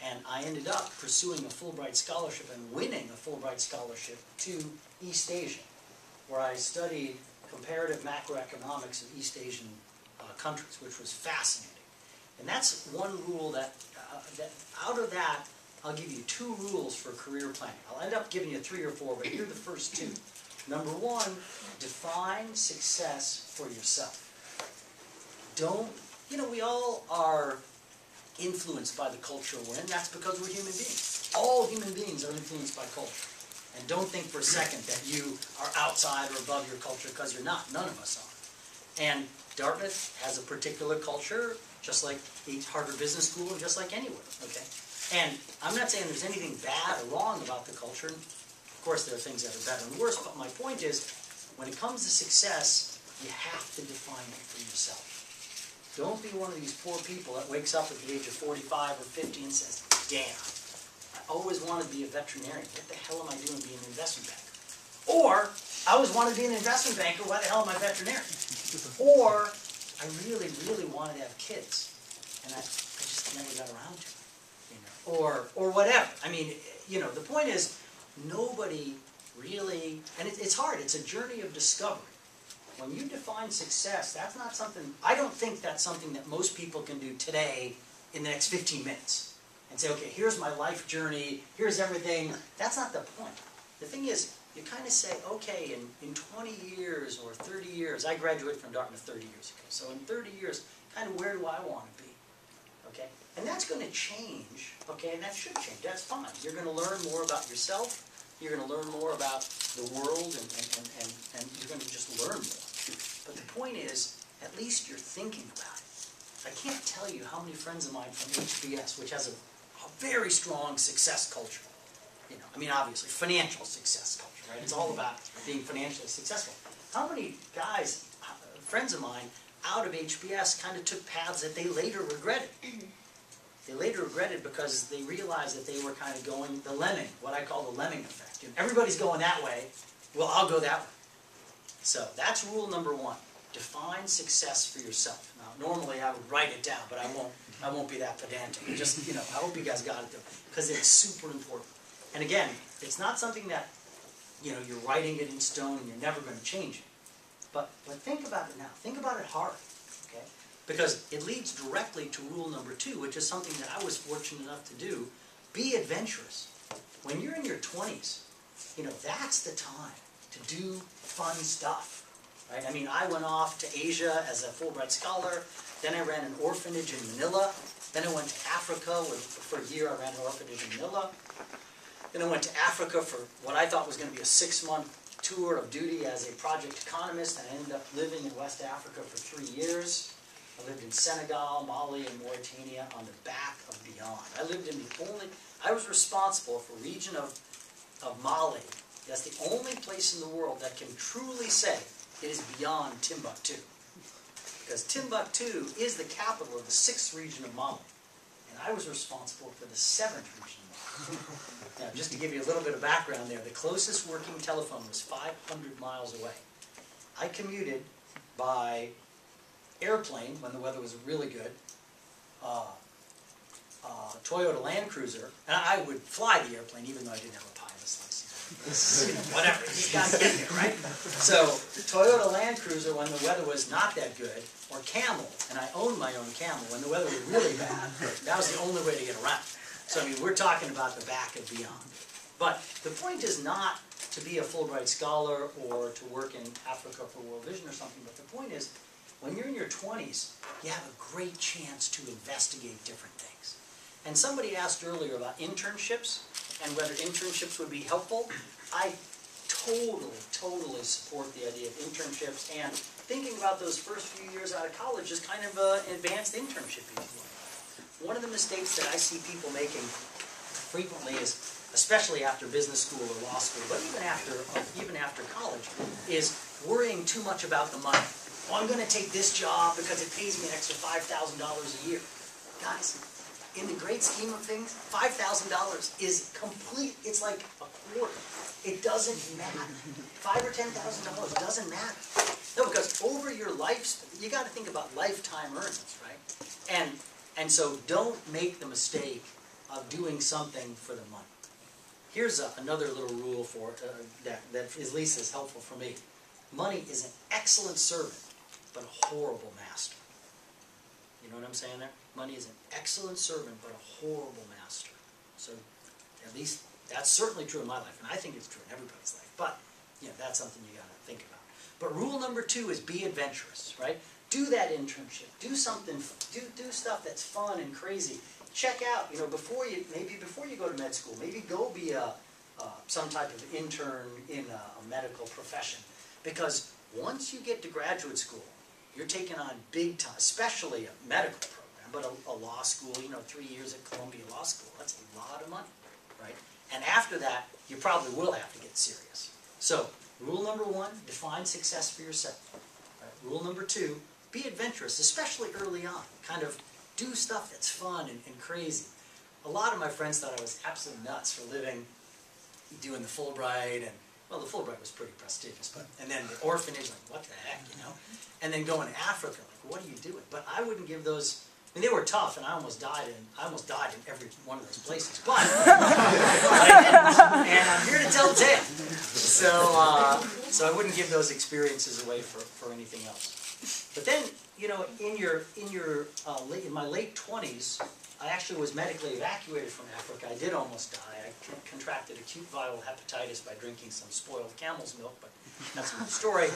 And I ended up pursuing a Fulbright scholarship and winning a Fulbright scholarship to East Asia, where I studied comparative macroeconomics of East Asian countries, which was fascinating. And that's one rule that out of that, I'll give you 2 rules for career planning. I'll end up giving you 3 or 4, but here are the first 2. Number 1, define success for yourself. Don't, we all are influenced by the culture we're in. That's because we're human beings. All human beings are influenced by culture. And don't think for a second that you are outside or above your culture, because you're not. None of us are. And Dartmouth has a particular culture, just like Harvard Business School, and just like anywhere. Okay? And I'm not saying there's anything bad or wrong about the culture. Of course, there are things that are better and worse, but my point is, when it comes to success, you have to define it for yourself. Don't be one of these poor people that wakes up at the age of 45 or 50 and says, damn, I always wanted to be a veterinarian. What the hell am I doing being an investment banker? Or, I always wanted to be an investment banker. Why the hell am I a veterinarian? Or, I really, really wanted to have kids, and I just never got around to it. Or whatever. I mean, the point is, nobody really, and it's hard. It's a journey of discovery. When you define success, that's not something, I don't think that's something that most people can do today in the next 15 minutes. And say, okay, here's my life journey, here's everything. That's not the point. The thing is, you kind of say, okay, in 20 years or 30 years, I graduated from Dartmouth 30 years ago, so in 30 years, kind of where do I want to be? Okay? And that's going to change, okay, and that should change, that's fine. You're going to learn more about yourself, you're going to learn more about the world, and you're going to just learn more. But the point is, at least you're thinking about it. I can't tell you how many friends of mine from HBS, which has a very strong success culture, I mean, obviously, financial success culture, right? It's all about being financially successful. How many guys, friends of mine, out of HBS kind of took paths that they later regretted? They later regretted because they realized that they were kind of going the lemming, what I call the lemming effect. Everybody's going that way, well, I'll go that way. So that's rule number 1. Define success for yourself. Now, normally I would write it down, but I won't be that pedantic. Just, I hope you guys got it, though, because it's super important. And again, it's not something that, you're writing it in stone and you're never going to change it. But think about it now. Think about it hard, okay? Because it leads directly to rule number 2, which is something that I was fortunate enough to do. Be adventurous. When you're in your 20s, that's the time to do fun stuff, right? I mean, I went off to Asia as a Fulbright scholar. Then I ran an orphanage in Manila. Then I went to Africa. For a year, I ran an orphanage in Manila. Then I went to Africa for what I thought was going to be a 6-month tour of duty as a project economist, and I ended up living in West Africa for 3 years. I lived in Senegal, Mali, and Mauritania on the back of beyond. I was responsible for a region of Mali. That's the only place in the world that can truly say it is beyond Timbuktu. Because Timbuktu is the capital of the 6th region of Mali. And I was responsible for the 7th region of Mali. Now, just to give you a little bit of background there, the closest working telephone was 500 miles away. I commuted by airplane when the weather was really good, Toyota Land Cruiser, and I would fly the airplane even though I didn't have a pilot's license. Whatever, you got to get there, right? So, Toyota Land Cruiser when the weather was not that good, or Camel, and I owned my own Camel when the weather was really bad. That was the only way to get around. So, I mean, we're talking about the back and beyond. But the point is not to be a Fulbright scholar or to work in Africa for World Vision or something, but the point is, when you're in your 20s, you have a great chance to investigate different things. And somebody asked earlier about internships and whether internships would be helpful. I totally support the idea of internships, and thinking about those first few years out of college is kind of an advanced internship. One of the mistakes that I see people making frequently is, especially after business school or law school, but even after college, is worrying too much about the money. Well, I'm going to take this job because it pays me an extra $5,000 a year. Guys, in the great scheme of things, $5,000 is complete, it's like a quarter. It doesn't matter. $5,000 or $10,000 doesn't matter. No, because over your life, you got to think about lifetime earnings, right? And so don't make the mistake of doing something for the money. Here's another little rule for that at least is helpful for me. Money is an excellent servant, but a horrible master. You know what I'm saying there? Money is an excellent servant, but a horrible master. So at least that's certainly true in my life, and I think it's true in everybody's life. But that's something you got to think about. But rule number 2 is be adventurous, right? Do that internship. Do something. Do stuff that's fun and crazy. Check out, before you go to med school, maybe go be some type of intern in a medical profession. Because once you get to graduate school, you're taking on big time, especially a medical program, but a law school, 3 years at Columbia Law School, that's a lot of money, right? And after that, you probably will have to get serious. So, rule number 1, define success for yourself. Right? Rule number 2, be adventurous, especially early on. Kind of do stuff that's fun and crazy. A lot of my friends thought I was absolutely nuts for doing the Fulbright, and well, the Fulbright was pretty prestigious, and then the orphanage, like, what the heck, And then going to Africa, like, what are you doing? But I wouldn't give those, they were tough, and I almost died in every one of those places, but I didn't, and I'm here to tell the tale. So I wouldn't give those experiences away for anything else. But then, in my late 20s, I actually was medically evacuated from Africa. I did almost die. I contracted acute viral hepatitis by drinking some spoiled camel's milk, but that's another story.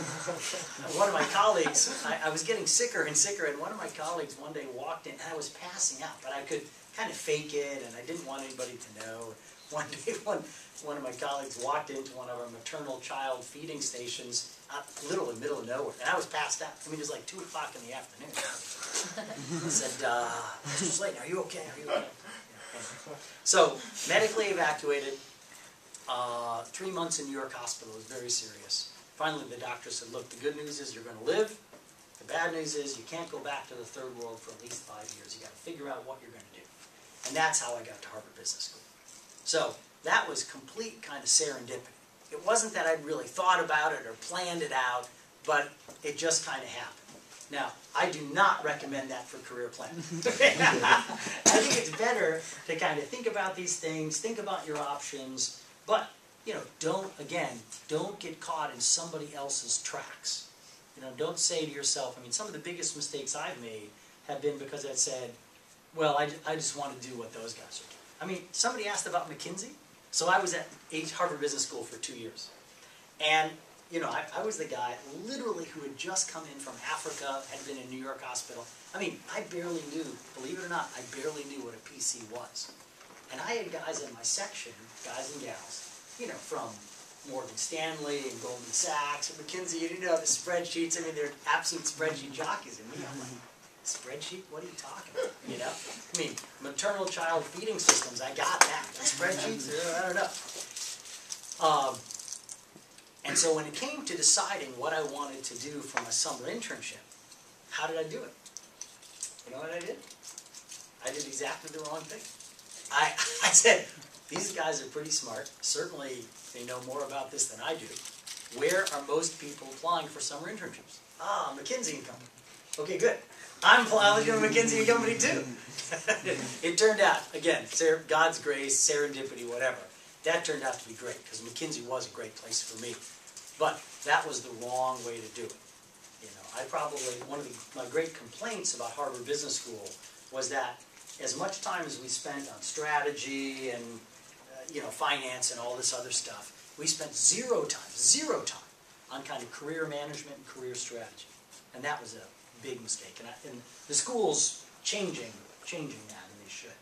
One of my colleagues, I was getting sicker and sicker, and one of my colleagues one day walked in, and I was passing out, but I could kind of fake it, and I didn't want anybody to know. One day, one of my colleagues walked into one of our maternal child feeding stations, literally middle of nowhere, and I was passed out. It was like 2 o'clock in the afternoon. I said, Mr. Slayton, are you okay? Are you okay? Yeah. So, medically evacuated, 3 months in New York hospital. It was very serious. Finally, the doctor said, look, the good news is you're going to live. The bad news is you can't go back to the third world for at least 5 years. You've got to figure out what you're going to do. And that's how I got to Harvard Business School. So, that was complete kind of serendipity. It wasn't that I'd really thought about it or planned it out, but it just kind of happened. Now, I do not recommend that for career planning. I think it's better to kind of think about these things, think about your options, but, don't get caught in somebody else's tracks. Don't say to yourself, some of the biggest mistakes I've made have been because I said, well, I just want to do what those guys are doing. Somebody asked about McKinsey. So I was at Harvard Business School for 2 years. And, I was the guy literally who had just come in from Africa, had been in New York hospital. I barely knew, believe it or not, I barely knew what a PC was. And I had guys in my section, guys and gals, from Morgan Stanley and Goldman Sachs and McKinsey, the spreadsheets. They're absolute spreadsheet jockeys. And me, I'm like, spreadsheet? What are you talking about? Maternal child feeding systems, I got that. Spreadsheets? I don't know. And so when it came to deciding what I wanted to do for my summer internship, how did I do it? You know what I did? I did exactly the wrong thing. I said, these guys are pretty smart. Certainly they know more about this than I do. Where are most people applying for summer internships? McKinsey and Company. Okay, good. I'm applying to McKinsey and Company too. It turned out, again, God's grace, serendipity, whatever. That turned out to be great because McKinsey was a great place for me. But that was the wrong way to do it. One of my great complaints about Harvard Business School was that as much time as we spent on strategy and finance and all this other stuff, we spent zero time on kind of career management and career strategy. And that was a big mistake. And the school's changing that, and they should.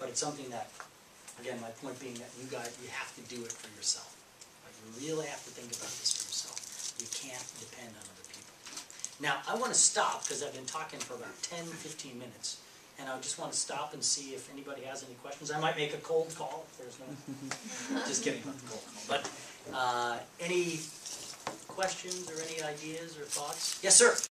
But it's something that, again, my point being that you have to do it for yourself. You really have to think about this for yourself. You can't depend on other people. Now, I want to stop because I've been talking for about 10, 15 minutes. And I just want to stop and see if anybody has any questions. I might make a cold call if there's no... Just kidding about the cold call. But any questions or any ideas or thoughts? Yes, sir.